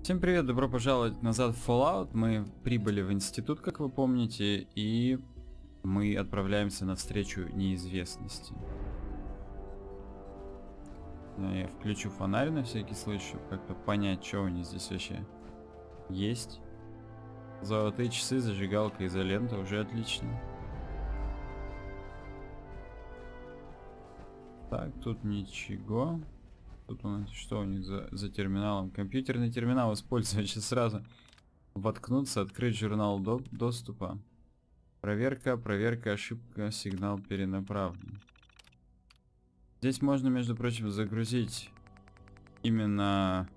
Всем привет, добро пожаловать назад в Fallout. Мы прибыли в институт, как вы помните, и мы отправляемся навстречу неизвестности. Я включу фонарь на всякий случай, чтобы как-то понять, что у них здесь вообще есть. Золотые часы, зажигалка, изолента, уже отлично. Так, тут ничего. Тут у нас что у них за терминалом? Компьютерный терминал использовать. Сейчас сразу воткнуться, открыть журнал доступа. Проверка, ошибка, сигнал перенаправлен. Здесь можно, между прочим, загрузить именно,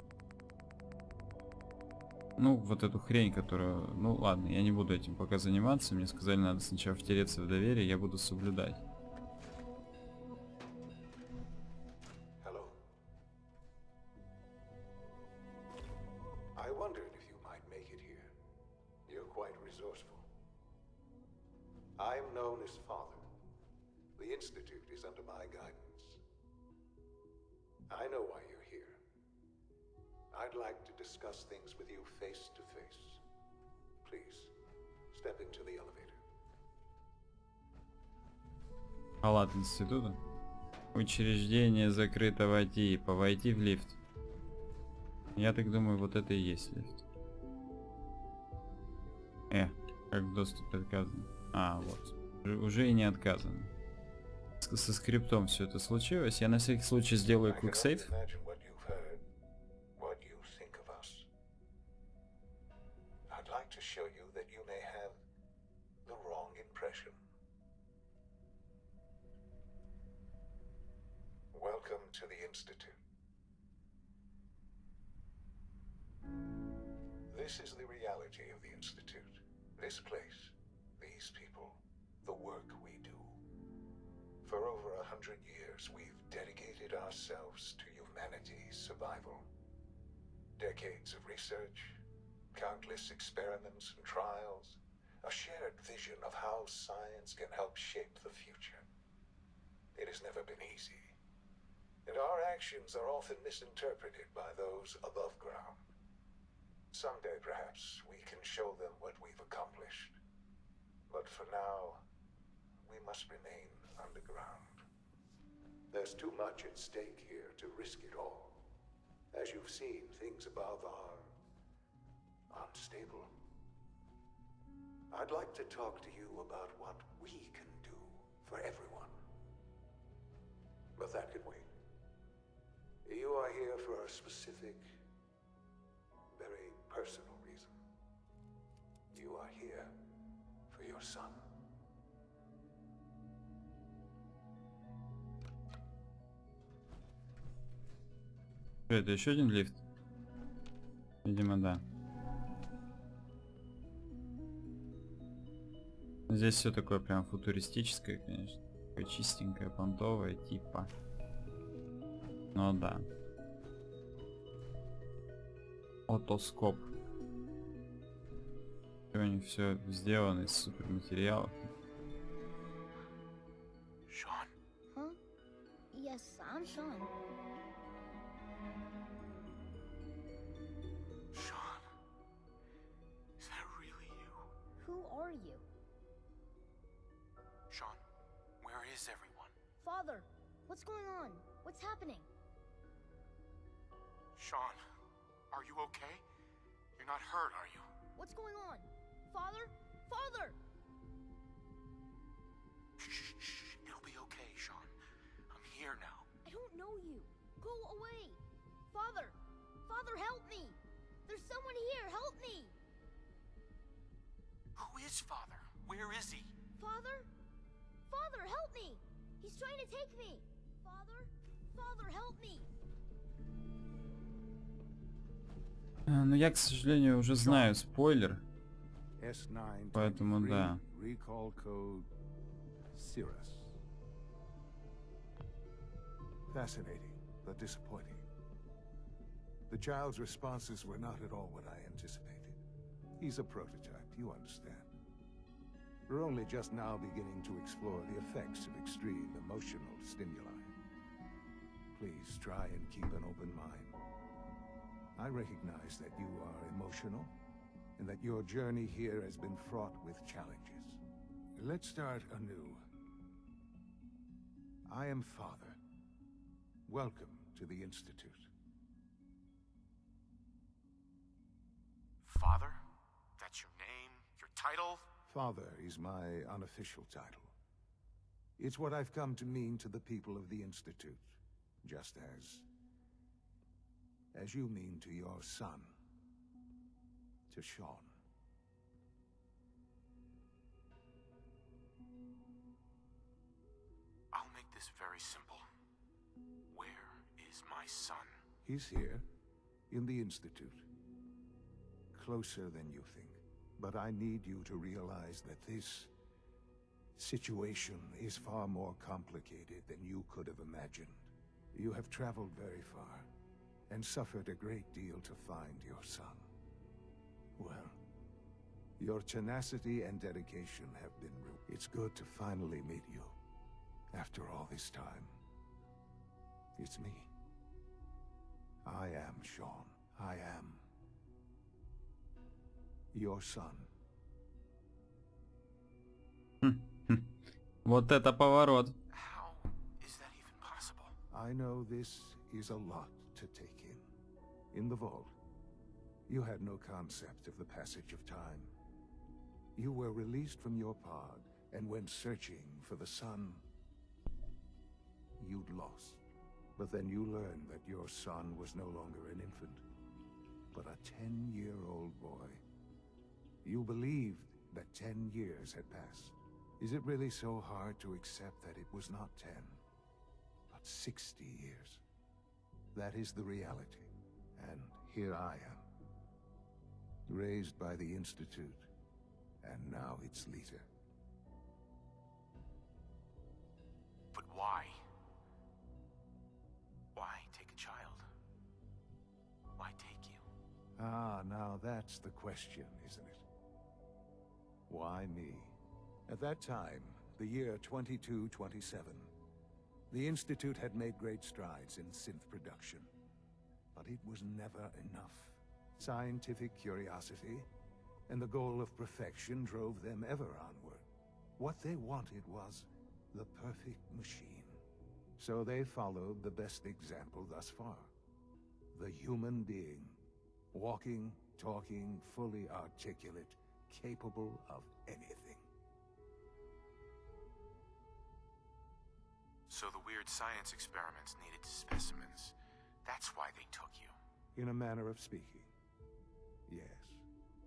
ну, вот эту хрень, которую... Ну, ладно, я не буду этим пока заниматься. Мне сказали, надо сначала втереться в доверие, я буду соблюдать. I'm known as Father. The Institute is under my guidance. I know why you're here. I'd like to discuss things with you face to face. Please, step into the elevator. Палат института. Учреждение закрытого типа. Войти в лифт. Я так думаю, вот это и есть лифт. Как в доступе отказано. А, вот. Уже и не отказано. Со скриптом все это случилось. Я на всякий случай сделаю quick save. Welcome to the Institute. This is the reality of the Institute. This place, these people, the work we do. For over 100 years, we've dedicated ourselves to humanity's survival. Decades of research, countless experiments and trials, a shared vision of how science can help shape the future. It has never been easy, and our actions are often misinterpreted by those above ground. Someday, perhaps, we can show them what we've accomplished. But for now, we must remain underground. There's too much at stake here to risk it all. As you've seen, things above are unstable. I'd like to talk to you about what we can do for everyone. But that can wait. You are here for a specific, very personal reason. You are here for your son. Это еще один лифт? Видимо, да. Здесь все такое прям футуристическое, конечно. Такое чистенькое, понтовое, типа. Ну да. Отоскоп. Сегодня все сделано из суперматериалов. Sean? Huh? Yes, I'm Sean. Sean? Is that really you? Who are you? Sean, where is everyone? Father, what's going on? What's happening? Sean, are you okay? You're not hurt, are you? What's going on? Father? Father! Shh, shh, it'll be okay, Sean. I'm here now. I don't know you. Go away. Father! Father, help me! There's someone here, help me! Who is Father? Where is he? Father? Father, help me! He's trying to take me! Father? Father, help me! Но я, к сожалению, уже знаю спойлер. Поэтому да. Recall code Cirrus. Fascinating, but disappointing. The child's responses were not at all what I anticipated. He's a prototype, you understand. We're only just now beginning to explore the effects of extreme emotional stimuli. Please try and keep an open mind. I recognize that you are emotional, and that your journey here has been fraught with challenges. Let's start anew. I am Father. Welcome to the Institute. Father? That's your name? Your title? Father is my unofficial title. It's what I've come to mean to the people of the Institute, just as you mean to your son, to Sean. I'll make this very simple. Where is my son? He's here, in the Institute. Closer than you think. But I need you to realize that this situation is far more complicated than you could have imagined. You have traveled very far, and suffered a great deal to find your son. Well, your tenacity and dedication have been It's good to finally meet you. After all this time. It's me. I am Sean. I am your son. Вот это поворот. How is that even possible? I know this is a lot to take in. In the vault, you had no concept of the passage of time. You were released from your pod and went searching for the son you'd lost. But then you learned that your son was no longer an infant, but a 10-year-old boy. You believed that 10 years had passed. Is it really so hard to accept that it was not 10, but 60 years? That is the reality, and here I am. Raised by the Institute, and now its leader. But why? Why take a child? Why take you? Ah, now that's the question, isn't it? Why me? At that time, the year 2227, the Institute had made great strides in synth production. But it was never enough. Scientific curiosity and the goal of perfection drove them ever onward. What they wanted was the perfect machine. So they followed the best example thus far. The human being. Walking, talking, fully articulate, capable of anything. So the weird science experiments needed specimens. That's why they took you. In a manner of speaking. Yes.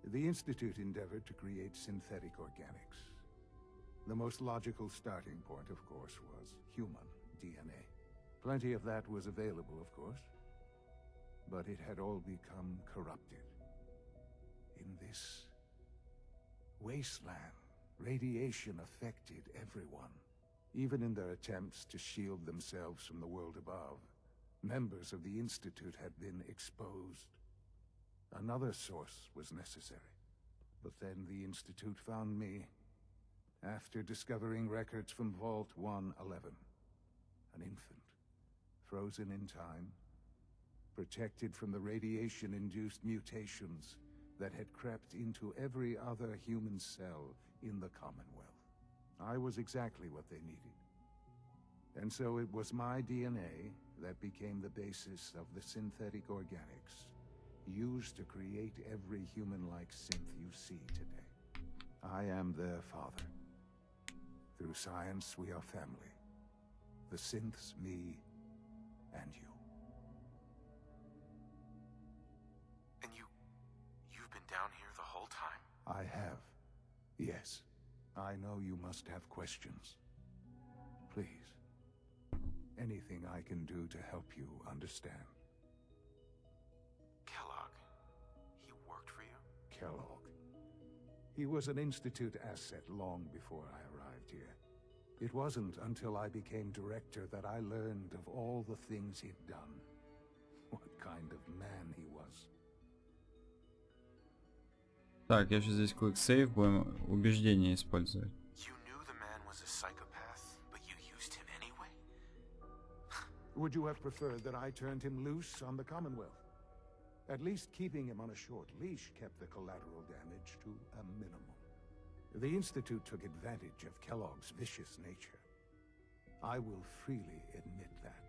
The Institute endeavored to create synthetic organics. The most logical starting point, of course, was human DNA. Plenty of that was available, of course. But it had all become corrupted. In this wasteland, radiation affected everyone. Even in their attempts to shield themselves from the world above, members of the Institute had been exposed. Another source was necessary. But then the Institute found me, after discovering records from Vault 111. An infant, frozen in time, protected from the radiation-induced mutations that had crept into every other human cell in the Commonwealth. I was exactly what they needed. And so it was my DNA that became the basis of the synthetic organics used to create every human-like synth you see today. I am their father. Through science, we are family. The synths, me, and you. And you've been down here the whole time? I have. Yes. I know you must have questions. Please. Anything I can do to help you understand. Kellogg, he worked for you? Kellogg. He was an Institute asset long before I arrived here. It wasn't until I became director that I learned of all the things he'd done. What kind of man he was. Так, я сейчас здесь quick save, будем убеждение использовать. You knew the man was a psychopath, but you used him anyway? Would you have preferred that I turned him loose on the Commonwealth? At least keeping him on a short leash kept the collateral damage to a minimum. The Institute took advantage of Kellogg's vicious nature. I will freely admit that.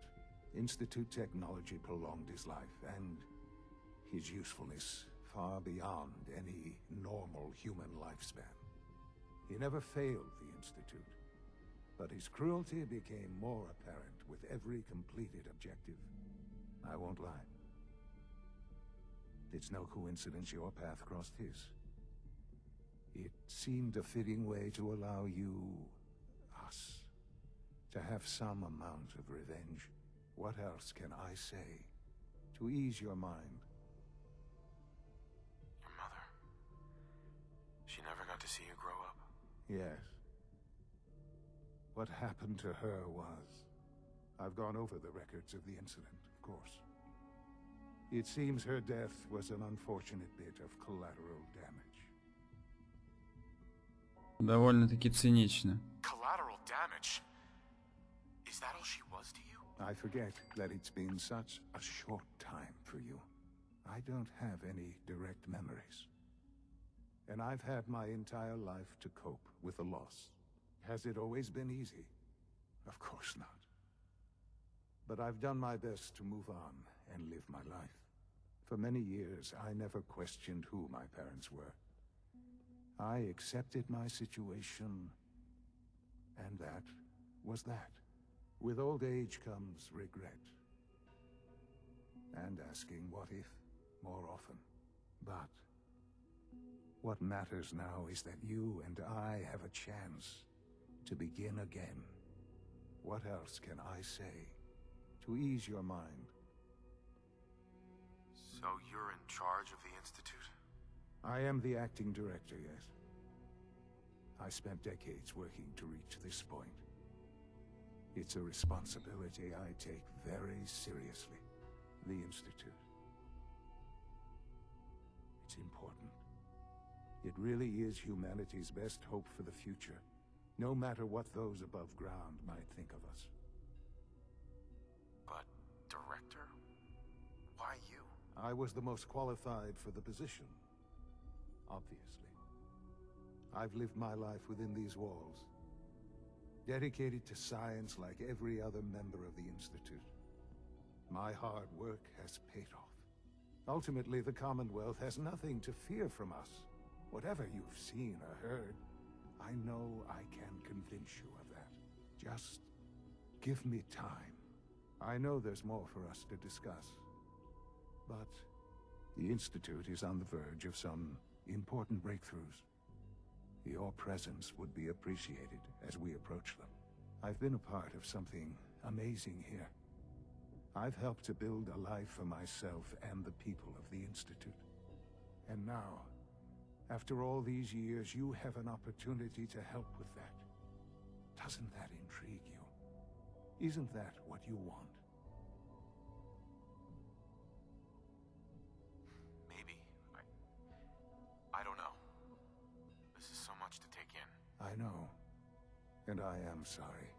Institute technology prolonged his life, and his usefulness far beyond any normal human lifespan. He never failed the Institute, but his cruelty became more apparent with every completed objective. I won't lie. It's no coincidence your path crossed his. It seemed a fitting way to allow you, us, to have some amount of revenge. What else can I say to ease your mind? Your mother. She never got to see you grow up? Yes. What happened to her was... I've gone over the records of the incident, of course. It seems her death was an unfortunate bit of collateral damage. Довольно-таки цинично. Collateral damage? Is that all she was to you? I forget that it's been such a short time for you. I don't have any direct memories. And I've had my entire life to cope with the loss. Has it always been easy? Of course not. But I've done my best to move on and live my life. For many years, I never questioned who my parents were. I accepted my situation, and that was that. With old age comes regret. And asking what if more often. But what matters now is that you and I have a chance to begin again. What else can I say to ease your mind? So you're in charge of the Institute? I am the acting director, yes. I spent decades working to reach this point. It's a responsibility I take very seriously. The Institute. It's important. It really is humanity's best hope for the future, no matter what those above ground might think of us. But, director? Why you? I was the most qualified for the position, obviously. I've lived my life within these walls, dedicated to science like every other member of the Institute. My hard work has paid off. Ultimately, the Commonwealth has nothing to fear from us. Whatever you've seen or heard, I know I can convince you of that. Just give me time. I know there's more for us to discuss. But the Institute is on the verge of some important breakthroughs. Your presence would be appreciated as we approach them. I've been a part of something amazing here. I've helped to build a life for myself and the people of the Institute. And now, after all these years, you have an opportunity to help with that. Doesn't that intrigue you? Isn't that what you want? Maybe. I don't know. This is so much to take in. I know. And I am sorry.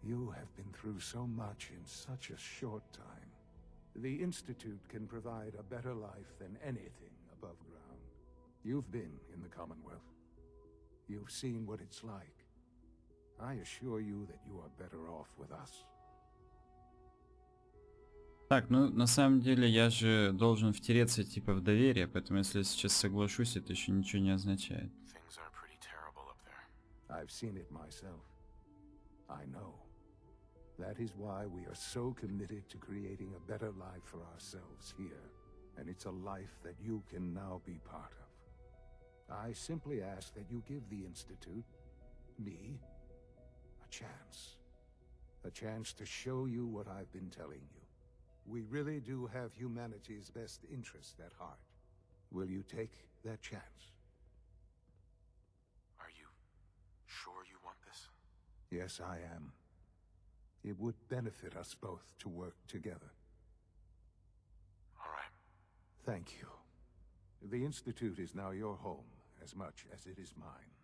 You have been through so much in such a short time. The Institute can provide a better life than anything above ground. You've been in the Commonwealth. You've seen what it's like. I assure you that you are better off with us. Так, ну на самом деле я же должен втереться типа в доверие, поэтому если я сейчас соглашусь, это еще ничего не означает. Things are pretty terrible up there. I've seen it myself. I know. That is why we are so committed to creating a better life for ourselves here. And it's a life that you can now be part of. I simply ask that you give the Institute, me, a chance. A chance to show you what I've been telling you. We really do have humanity's best interest at heart. Will you take that chance? Are you sure you want this? Yes, I am. It would benefit us both to work together. All right. Thank you. The Institute is now your home, as much as it is mine.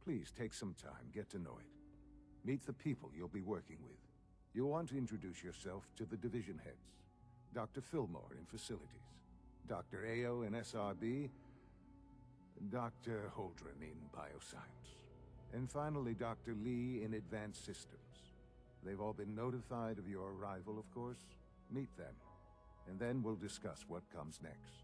Please take some time, get to know it. Meet the people you'll be working with. You'll want to introduce yourself to the division heads. Dr. Fillmore in facilities, Dr. Ayo in SRB, Dr. Holdren in bioscience, and finally Dr. Lee in advanced systems. They've all been notified of your arrival, of course. Meet them, and then we'll discuss what comes next.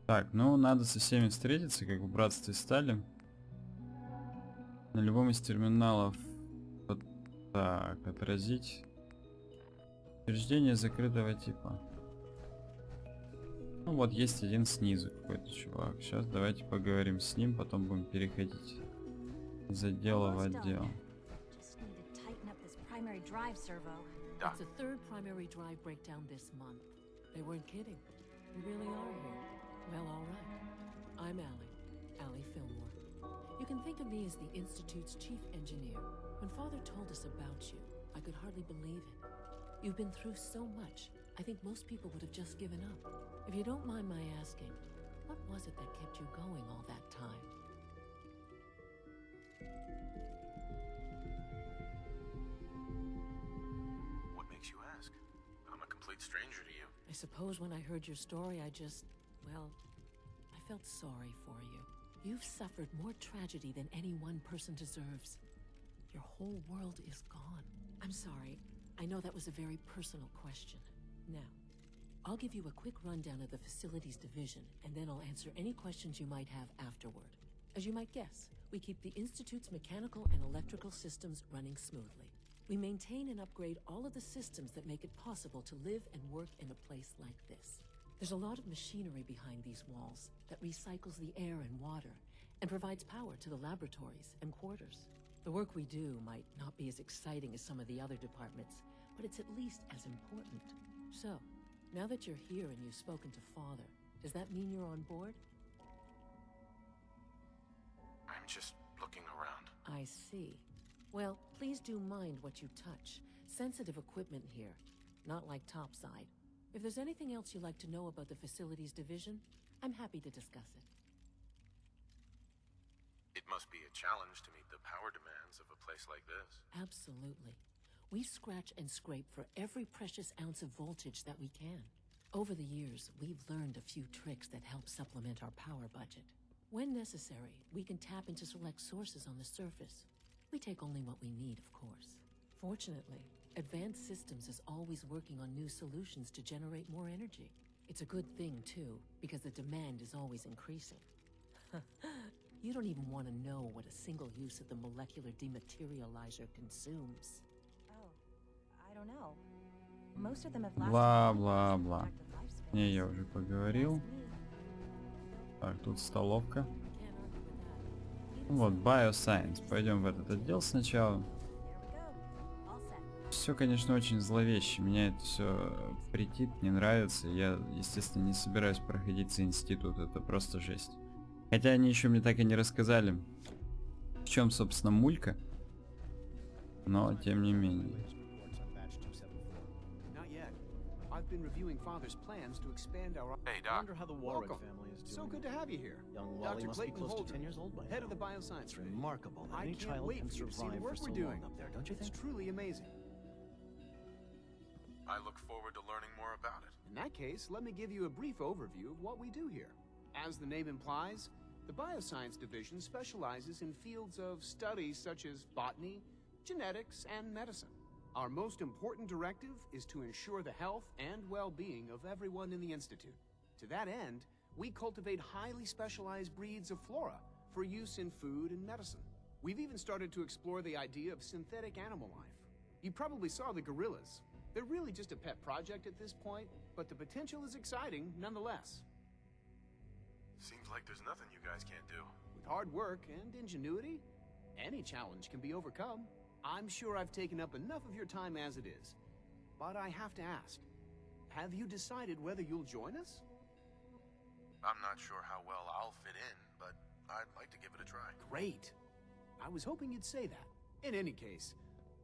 Так, ну надо со всеми встретиться, как в братстве стали. На любом из терминалов. Вот так, отразить. Учреждение закрытого типа. Ну вот есть один снизу какой-то чувак. Сейчас давайте поговорим с ним, потом будем переходить из отдела в отдел. It's the third primary drive breakdown this month. They weren't kidding. You really are here. Well, all right. I'm Allie Fillmore. You can think of me as the Institute's chief engineer. When Father told us about you, I could hardly believe it. You've been through so much, I think most people would have just given up. If you don't mind my asking, what was it that kept you going all that time? What makes you ask? I'm a complete stranger to you. I suppose when I heard your story, I felt sorry for you. You've suffered more tragedy than any one person deserves. Your whole world is gone. I'm sorry. I know that was a very personal question. Now, I'll give you a quick rundown of the facilities division, and then I'll answer any questions you might have afterward. As you might guess, we keep the Institute's mechanical and electrical systems running smoothly. We maintain and upgrade all of the systems that make it possible to live and work in a place like this. There's a lot of machinery behind these walls that recycles the air and water and provides power to the laboratories and quarters. The work we do might not be as exciting as some of the other departments, but it's at least as important. So, now that you're here and you've spoken to Father, does that mean you're on board? I'm just looking around. I see. Well, please do mind what you touch. Sensitive equipment here, not like topside. If there's anything else you'd like to know about the facilities division, I'm happy to discuss it. It must be a challenge to meet the power demands of a place like this. Absolutely. We scratch and scrape for every precious ounce of voltage that we can. Over the years, we've learned a few tricks that help supplement our power budget. When necessary, we can tap into select sources on the surface. We take only what we need, of course. Fortunately, Advanced Systems is always working on new solutions to generate more energy. It's a good thing, too, because the demand is always increasing. You don't even want to know what a single use of the molecular dematerializer consumes. Oh, I don't know. Most of them have lasted Бла-бла-бла. Не, я уже поговорил. Так, тут столовка. Вот, Bioscience. Пойдем в этот отдел сначала. Все, конечно, очень зловеще. Меня это все претит, не нравится. Я, естественно, не собираюсь проходить за институт. Это просто жесть. Хотя они еще мне так и не рассказали, в чем, собственно, мулька. Но, тем не менее. Hey, Doc. Wonder how the Warren Welcome. family is doing. So good to have you here. Young Wally Dr. must be Clayton close to Holder, 10 years old by head now. of the bioscience It's division. remarkable that I any can't child wait can for you to see the survive work for so we're doing. long up there, don't you It's think? truly amazing. I look forward to learning more about it. In that case, let me give you a brief overview of what we do here. As the name implies, the bioscience division specializes in fields of studies such as botany, genetics, and medicine. Our most important directive is to ensure the health and well-being of everyone in the Institute. To that end, we cultivate highly specialized breeds of flora for use in food and medicine. We've even started to explore the idea of synthetic animal life. You probably saw the gorillas. They're really just a pet project at this point, but the potential is exciting nonetheless. Seems like there's nothing you guys can't do. With hard work and ingenuity, any challenge can be overcome. I'm sure I've taken up enough of your time as it is. But I have to ask, have you decided whether you'll join us? I'm not sure how well I'll fit in, but I'd like to give it a try. Great. I was hoping you'd say that. In any case,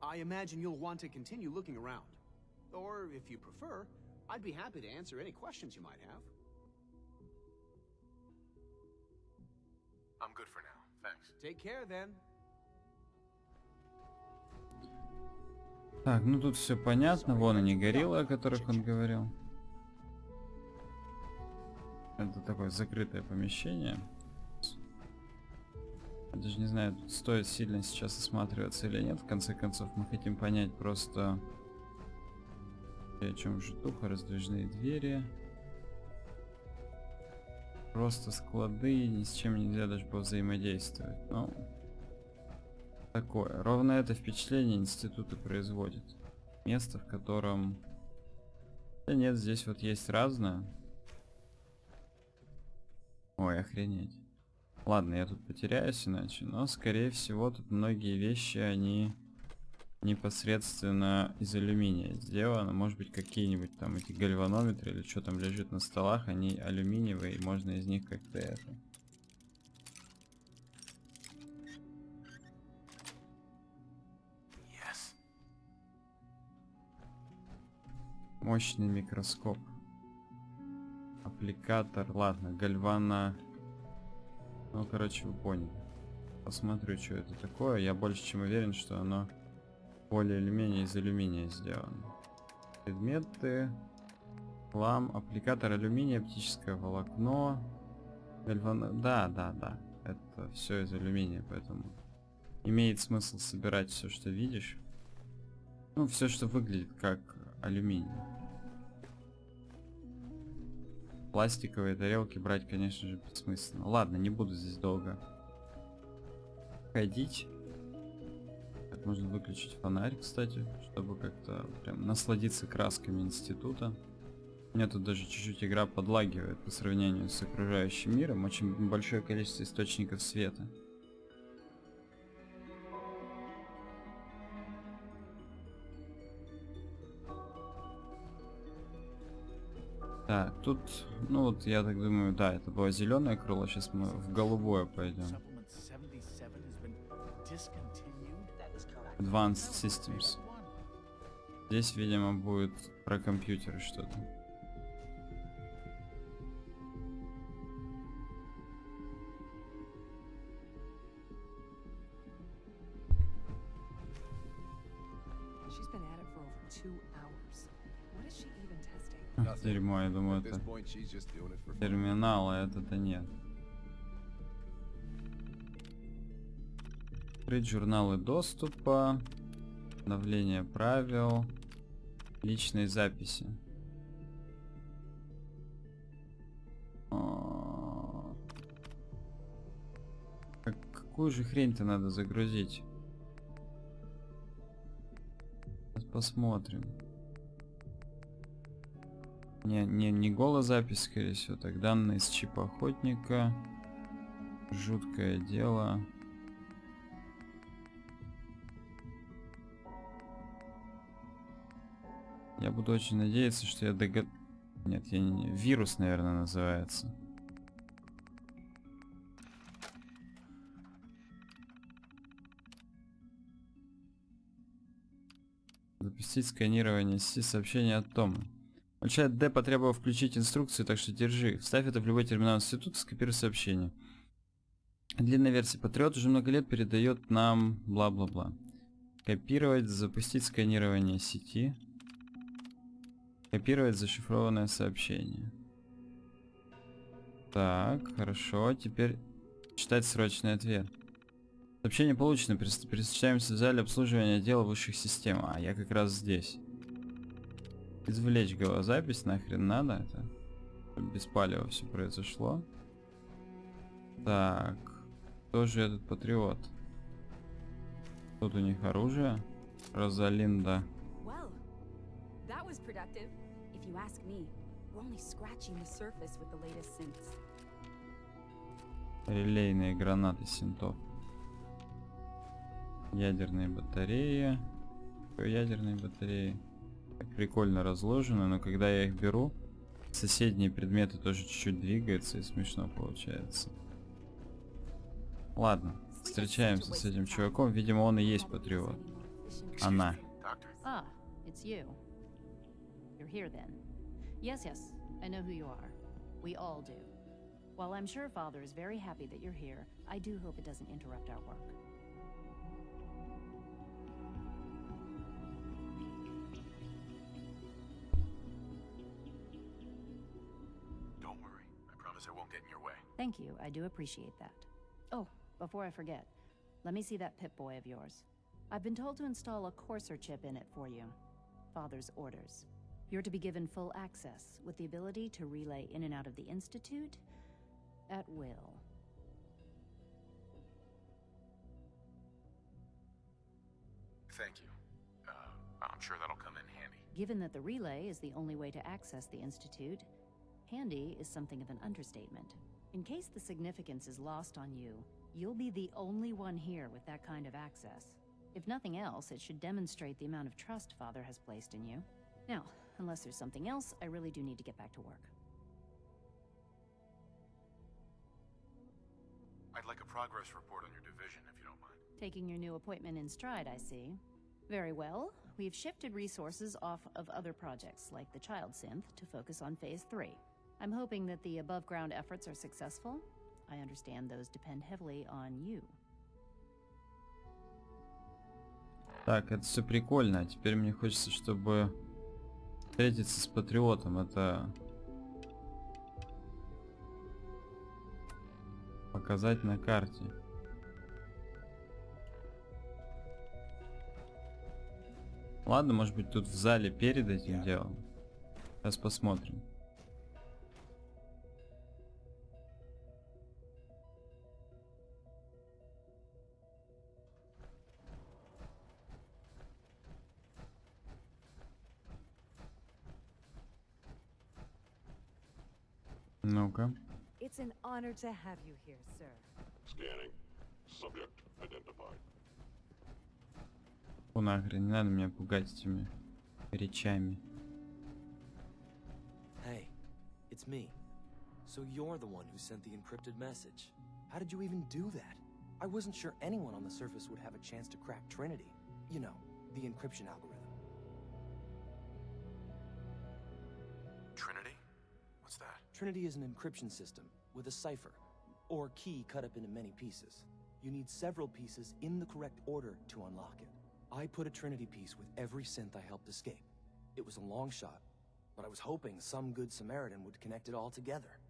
I imagine you'll want to continue looking around. Or, if you prefer, I'd be happy to answer any questions you might have. I'm good for now. Thanks. Take care then. Так, ну тут все понятно. Вон они, гориллы, о которых он говорил. Это такое закрытое помещение. Я даже не знаю, тут стоит сильно сейчас осматриваться или нет. В конце концов, мы хотим понять просто, о чем житуха, раздвижные двери. Просто склады, ни с чем нельзя даже повзаимодействовать. Ну, такое. Ровно это впечатление институты производит. Место, в котором... Да нет, здесь вот есть разное. Ой, охренеть. Ладно, я тут потеряюсь иначе, но скорее всего тут многие вещи, они непосредственно из алюминия сделаны. Может быть, какие-нибудь там эти гальванометры или что там лежит на столах, они алюминиевые, и можно из них как-то это... Yes. Мощный микроскоп. Аппликатор, ладно, гальвана... Ну, короче, вы поняли. Посмотрю, что это такое. Я больше чем уверен, что оно более или менее из алюминия сделано. Предметы. Хлам. Аппликатор алюминия, оптическое волокно. Гальван... Да. Это все из алюминия, поэтому имеет смысл собирать все, что видишь. Ну, все, что выглядит как алюминий. Пластиковые тарелки брать, конечно же, бессмысленно. Ладно, не буду здесь долго ходить. Так, можно выключить фонарь, кстати, чтобы как-то прям насладиться красками института. У меня тут даже чуть-чуть игра подлагивает по сравнению с окружающим миром. Очень большое количество источников света. Так, тут, ну вот я так думаю, да, это было зеленое крыло, сейчас мы в голубое пойдем. Advanced Systems. Здесь, видимо, будет про компьютеры что-то. Дерьмо, я думаю, это терминал, а это-то нет. Открыть журналы доступа, обновление правил, личные записи. Какую же хрень-то надо загрузить? Сейчас посмотрим. Не голозапись, скорее всего. Так, данные с чипа охотника. Жуткое дело. Я буду очень надеяться, что я Нет, я не... Вирус, наверное, называется. Запустить сканирование сети, сообщение от Тома. Получает Д потребовал включить инструкцию, так что держи. Вставь это в любой терминал института, скопируй сообщение. Длинная версия. Патриот уже много лет передает нам бла-бла-бла. Копировать, запустить сканирование сети. Копировать зашифрованное сообщение. Так, хорошо. Теперь читать срочный ответ. Сообщение получено. Пересечаемся в зале обслуживания отдела высших систем. А, я как раз здесь. Извлечь голозапись нахрен надо. Это без палева все произошло. Так. Кто же этот патриот? Тут у них оружие. Розалинда. Релейные гранаты синтов. Ядерные батареи. Ядерные батареи. Так, прикольно разложено, но когда я их беру, соседние предметы тоже чуть-чуть двигаются и смешно получается. Ладно, встречаемся с этим чуваком. Видимо, он и есть патриот. Она. It's you. You're here then. Yes, I know who you are. We all do. While I'm sure Father is very happy that you're here, I do hope it doesn't interrupt our work. Don't worry. I promise I won't get in your way. Thank you, I do appreciate that. Oh, before I forget, let me see that Pip-Boy of yours. I've been told to install a courser chip in it for you. Father's orders. You're to be given full access, with the ability to relay in and out of the Institute at will. Thank you. I'm sure that'll come in handy. Given that the relay is the only way to access the Institute, handy is something of an understatement. In case the significance is lost on you, you'll be the only one here with that kind of access. If nothing else, it should demonstrate the amount of trust Father has placed in you. Now, unless there's something else, I really do need to get back to work. I'd like a progress report on your division, if you don't mind. Taking your new appointment in stride, I see. Very well. We've shifted resources off of other projects, like the Child Synth, to focus on Phase 3. I'm hoping that the above-ground efforts are successful. I understand those depend heavily on you. Так, это все прикольно. Теперь мне хочется, чтобы встретиться с патриотом. Это показать на карте. Ладно, может быть, тут в зале перед этим делом. Сейчас посмотрим. Ну-ка. It's an honor to have you here, sir. Scanning. Subject identified. Фу, нахрен, не надо меня пугать этими речами. Hey, it's me. So you're the one who sent the encrypted message. How did you even do that? I wasn't sure anyone on the surface would have a chance to crack Trinity. You know, the encryption algorithm. Trinity? What's that? Trinity is an encryption system with a cipher, or key cut up into many pieces. You need several pieces in the correct order to unlock it. I put a Trinity piece with every synth I helped escape. It was a long shot, but I was hoping some good Samaritan would connect it all together.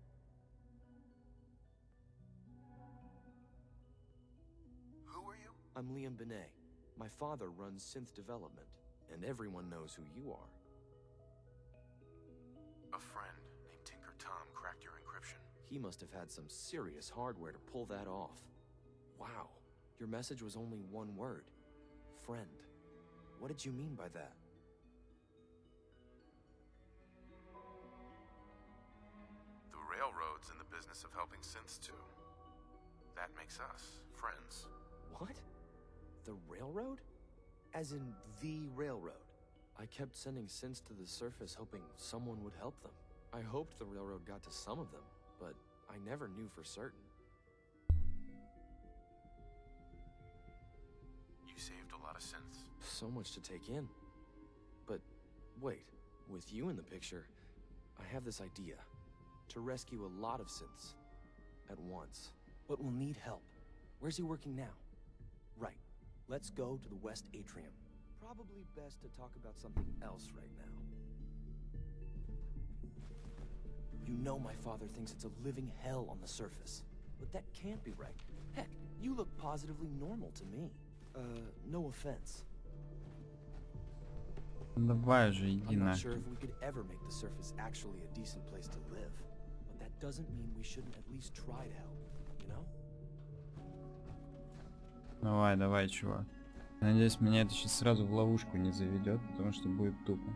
Who are you? I'm Liam Benet. My father runs synth development, and everyone knows who you are. A friend named Tinker Tom cracked your encryption. He must have had some serious hardware to pull that off. Wow, your message was only one word. Friend. What did you mean by that? The Railroad's in the business of helping synths too. That makes us friends. What? The Railroad? As in the Railroad? I kept sending synths to the surface hoping someone would help them. I hoped the Railroad got to some of them, but I never knew for certain. You saved a lot of synths. So much to take in. But wait, with you in the picture, I have this idea. To rescue a lot of synths at once. But we'll need help. Where's he working now? Right. Let's go to the West Atrium. Probably best to talk about something else right now. You know my father thinks it's a living hell on the surface. But that can't be right. Heck, you look positively normal to me. No offense. Давай же, иди I'm not sure нахрен. if we could ever make the surface actually a decent place to live. But that doesn't mean we shouldn't at least try to help, you know? Давай, давай, чувак. Надеюсь, меня это сейчас сразу в ловушку не заведет, потому что будет тупо.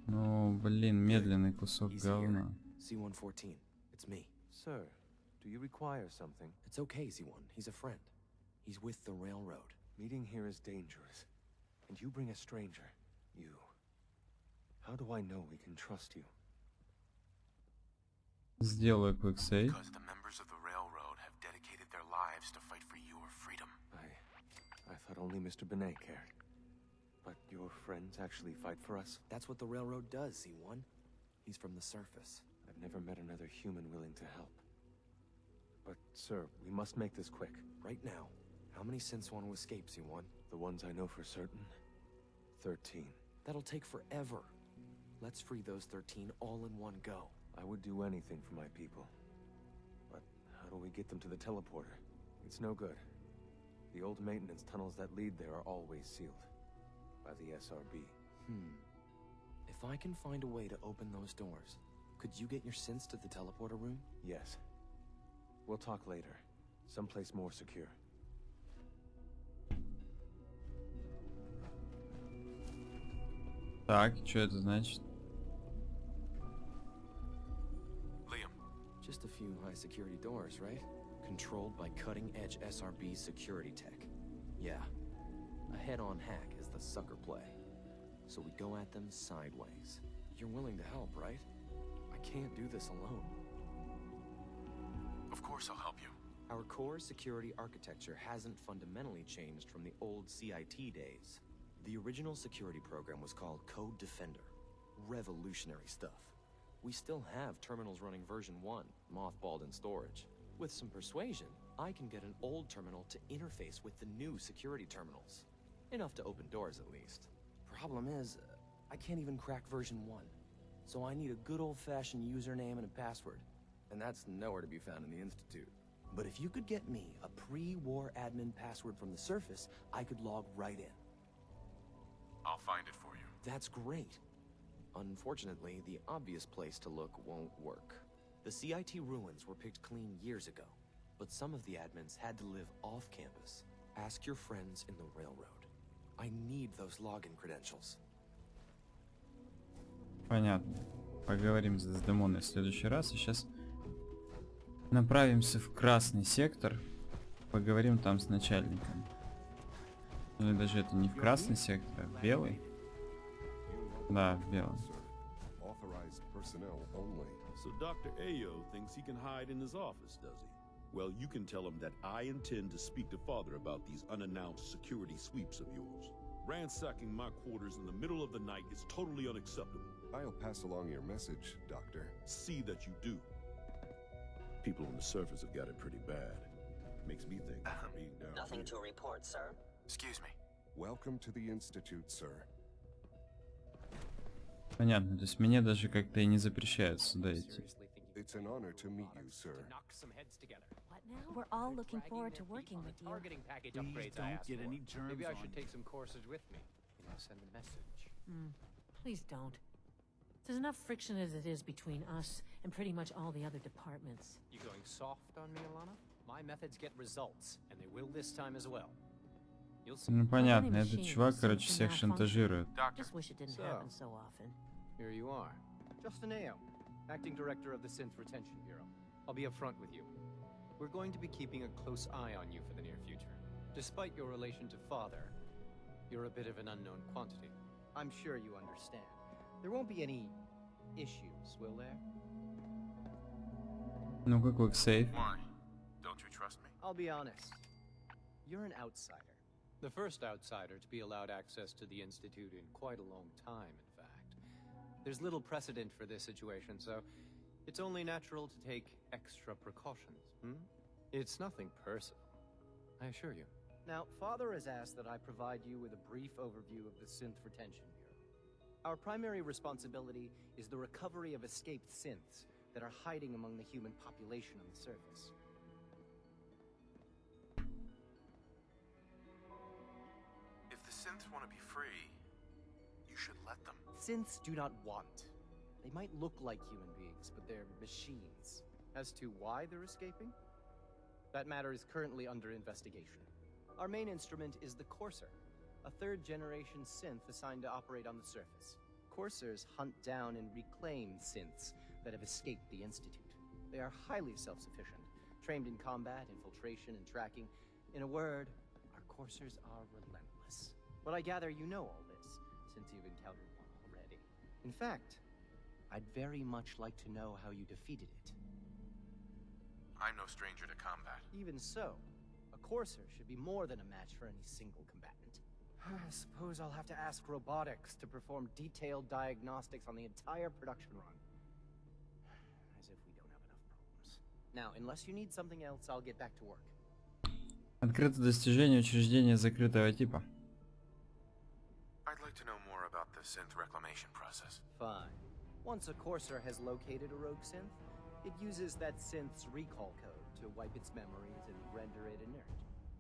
Ну, блин, медленный кусок Easy here. говна. C-114, it's me. Sir, do you require something? It's okay, Z1. He's a friend. He's with the Railroad. Meeting here is dangerous. And you bring a stranger. You. How do I know we can trust you? Сделаю quick save. Because the members of the Railroad have dedicated their lives to fight for your freedom. I thought only Mr. Benet cared. But your friends actually fight for us? That's what the railroad does, C1. He's from the surface. I've never met another human willing to help. But, sir, we must make this quick. Right now, how many synths want to escape, C1? The ones I know for certain? 13. That'll take forever. Let's free those 13 all in one go. I would do anything for my people. But how do we get them to the teleporter? It's no good. The old maintenance tunnels that lead there are always sealed. By the SRB. If I can find a way to open those doors, could you get your synths to the teleporter room? Yes. We'll talk later. Someplace more secure. Так, что это значит? Liam. Just a few high-security doors, right? Controlled by cutting-edge SRB security tech. Yeah. A head-on hack is the sucker play. So we go at them sideways. You're willing to help, right? I can't do this alone. Of course I'll help you. Our core security architecture hasn't fundamentally changed from the old CIT days. The original security program was called Code Defender. Revolutionary stuff. We still have terminals running version 1, mothballed in storage. With some persuasion, I can get an old terminal to interface with the new security terminals. Enough to open doors, at least. Problem is, I can't even crack version 1. So I need a good old-fashioned username and a password. And that's nowhere to be found in the Institute. But if you could get me a pre-war admin password from the surface, I could log right in. I'll find it for you. That's great. Unfortunately, the obvious place to look won't work. The CIT ruins were picked clean years ago, but some of the admins had to live off campus. Ask your friends in the railroad. I need those login credentials. Понятно. Поговорим с Демоной в следующий раз. И сейчас направимся в красный сектор. Поговорим там с начальником. Или даже это не в красный сектор, а в белый. Да, в белый. Authorized personnel only. So Dr. Ayo thinks he can hide in his office, does he? Well, you can tell him that I intend to speak to Father about these unannounced security sweeps of yours. Ransacking my quarters in the middle of the night is totally unacceptable. I'll pass along your message, Doctor. See that you do. People on the surface have got it pretty bad. Makes me think of being down Nothing here. to report, sir. Excuse me. Welcome to the Institute, sir. Понятно, то есть мне даже как-то и не запрещают сюда идти. It's an honor to meet you, sir. We're all looking forward to working with you. Targeting package Please upgrades I don't asked get for. any germs Maybe I on should you. take some courses with me. Send a message. Please don't. There's enough friction as it is between us and pretty much all the other departments. You going soft on me, Alana? My methods get results, and they will this time as well. You'll see. Ну понятно, этот чувак, короче, всех шантажирует. Just wish it didn't happen so often. Here you are. Justin Ayo, Acting Director of the Synth Retention Bureau. I'll be upfront with you. We're going to be keeping a close eye on you for the near future. Despite your relation to Father, you're a bit of an unknown quantity. I'm sure you understand. There won't be any issues, will there? Ну-ка, quick save. Why? Don't you trust me? I'll be honest. You're an outsider. The first outsider to be allowed access to the Institute in quite a long time, in fact. There's little precedent for this situation, so it's only natural to take extra precautions, It's nothing personal, I assure you. Now, Father has asked that I provide you with a brief overview of the Synth Retention Bureau. Our primary responsibility is the recovery of escaped synths that are hiding among the human population on the surface. If the synths want to be free, you should let them. Synths do not want. They might look like human beings, but they're machines. As to why they're escaping? That matter is currently under investigation. Our main instrument is the Courser, a third-generation synth assigned to operate on the surface. Coursers hunt down and reclaim synths that have escaped the Institute. They are highly self-sufficient, trained in combat, infiltration, and tracking. In a word, our Coursers are relentless. But I gather you know all this, since you've encountered one already. In fact, I'd very much like to know how you defeated it. I'm no stranger to combat. Even so, courser should be more than a match for any single combatant. I suppose I'll have to ask robotics to perform detailed diagnostics on the entire production run. As if we don't have enough problems. Now, unless you need something else, I'll get back to work. Открыто достижение учреждения закрытого типа. I'd like to know more about the synth reclamation process. Fine. Once a courser has located a rogue synth, it uses that synth's recall code to wipe its memories and render it inert.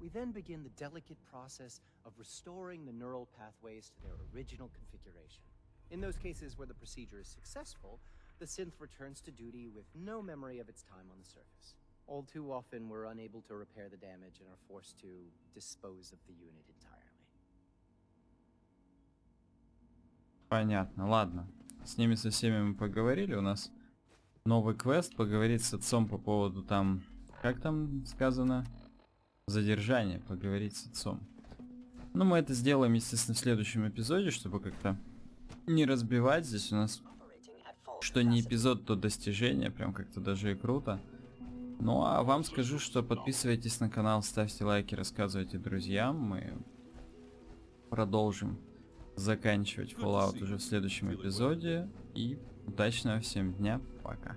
We then begin the delicate process of restoring the neural pathways to their original configuration. In those cases where the procedure is successful, the synth returns to duty with no memory of its time on the surface. All too often, we're unable to repair the damage and are forced to dispose of the unit entirely. Понятно, ладно. С ними со всеми мы поговорили. У нас новый квест. Поговорить с отцом по поводу там... Как там сказано? Задержание. Поговорить с отцом. Ну, мы это сделаем, естественно, в следующем эпизоде, чтобы как-то не разбивать. Здесь у нас... Что не эпизод, то достижение. Прям как-то даже и круто. Ну, а вам скажу, что подписывайтесь на канал, ставьте лайки, рассказывайте друзьям. Мы продолжим заканчивать Fallout уже в следующем эпизоде. И удачного всем дня. Пока.